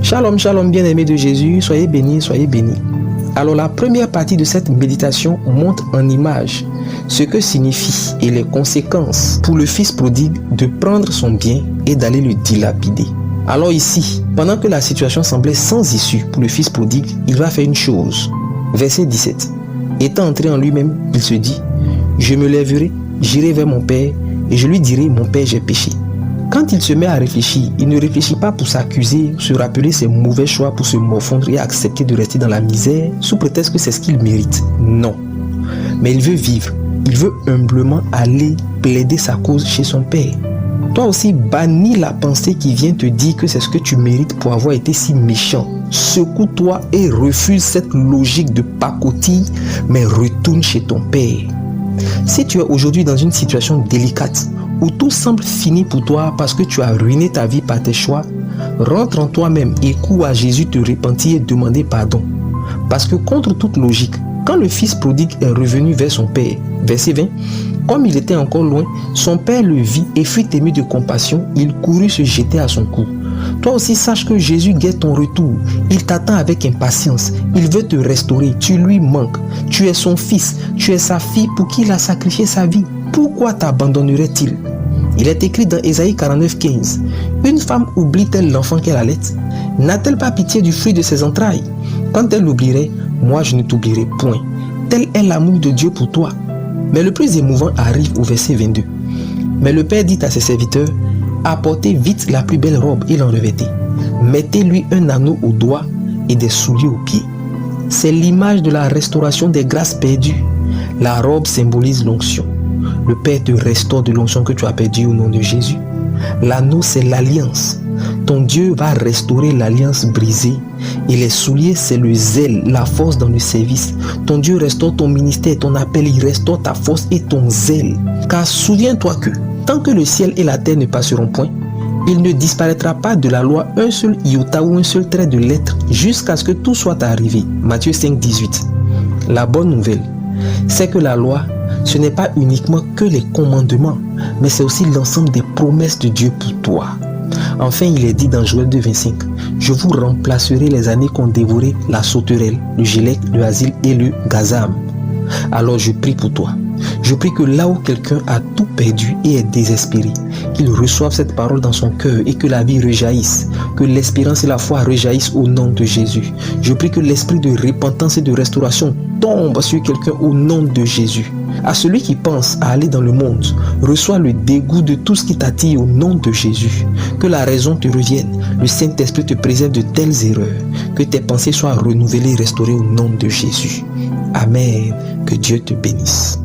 Shalom, shalom, bien-aimés de Jésus, soyez bénis, soyez bénis. Alors la première partie de cette méditation montre en image ce que signifie et les conséquences pour le fils prodigue de prendre son bien et d'aller le dilapider. Alors ici, pendant que la situation semblait sans issue pour le fils prodigue, il va faire une chose. Verset 17. Étant entré en lui-même, il se dit, je me lèverai, j'irai vers mon père et je lui dirai, mon père, j'ai péché. Quand il se met à réfléchir, il ne réfléchit pas pour s'accuser, se rappeler ses mauvais choix pour se morfondre et accepter de rester dans la misère sous prétexte que c'est ce qu'il mérite. Non. Mais il veut vivre. Il veut humblement aller plaider sa cause chez son père. Toi aussi, bannis la pensée qui vient te dire que c'est ce que tu mérites pour avoir été si méchant. Secoue-toi et refuse cette logique de pacotille, mais retourne chez ton père. Si tu es aujourd'hui dans une situation délicate, où tout semble fini pour toi parce que tu as ruiné ta vie par tes choix, rentre en toi-même et cours à Jésus te repentir et demander pardon. Parce que contre toute logique, quand le fils prodigue est revenu vers son père, verset 20, comme il était encore loin, son père le vit et fut ému de compassion, il courut se jeter à son cou. Toi aussi sache que Jésus guette ton retour, il t'attend avec impatience, il veut te restaurer, tu lui manques, tu es son fils, tu es sa fille pour qui il a sacrifié sa vie. Pourquoi t'abandonnerait-il? Il est écrit dans Ésaïe 49,15. Une femme oublie-t-elle l'enfant qu'elle allait? N'a-t-elle pas pitié du fruit de ses entrailles? Quand elle l'oublierait, moi je ne t'oublierai point. Tel est l'amour de Dieu pour toi. Mais le plus émouvant arrive au verset 22. Mais le père dit à ses serviteurs, apportez vite la plus belle robe et l'en revêtez. Mettez-lui un anneau au doigt et des souliers aux pieds. C'est l'image de la restauration des grâces perdues. La robe symbolise l'onction. Le Père te restaure de l'onction que tu as perdue au nom de Jésus. L'anneau, c'est l'alliance. Ton Dieu va restaurer l'alliance brisée. Et les souliers, c'est le zèle, la force dans le service. Ton Dieu restaure ton ministère, ton appel, il restaure ta force et ton zèle. Car souviens-toi que, tant que le ciel et la terre ne passeront point, il ne disparaîtra pas de la loi un seul iota ou un seul trait de lettre jusqu'à ce que tout soit arrivé. Matthieu 5, 18. La bonne nouvelle, c'est que la loi, ce n'est pas uniquement que les commandements, mais c'est aussi l'ensemble des promesses de Dieu pour toi. Enfin, il est dit dans Joël 2, 25, je vous remplacerai les années qu'ont dévoré la sauterelle, le gélec, le asile et le gazam. Alors je prie pour toi. Je prie que là où quelqu'un a tout perdu et est désespéré, qu'il reçoive cette parole dans son cœur et que la vie rejaillisse, que l'espérance et la foi rejaillissent au nom de Jésus. Je prie que l'esprit de repentance et de restauration tombe sur quelqu'un au nom de Jésus. À celui qui pense à aller dans le monde, reçois le dégoût de tout ce qui t'attire au nom de Jésus. Que la raison te revienne, le Saint-Esprit te préserve de telles erreurs, que tes pensées soient renouvelées et restaurées au nom de Jésus. Amen. Que Dieu te bénisse.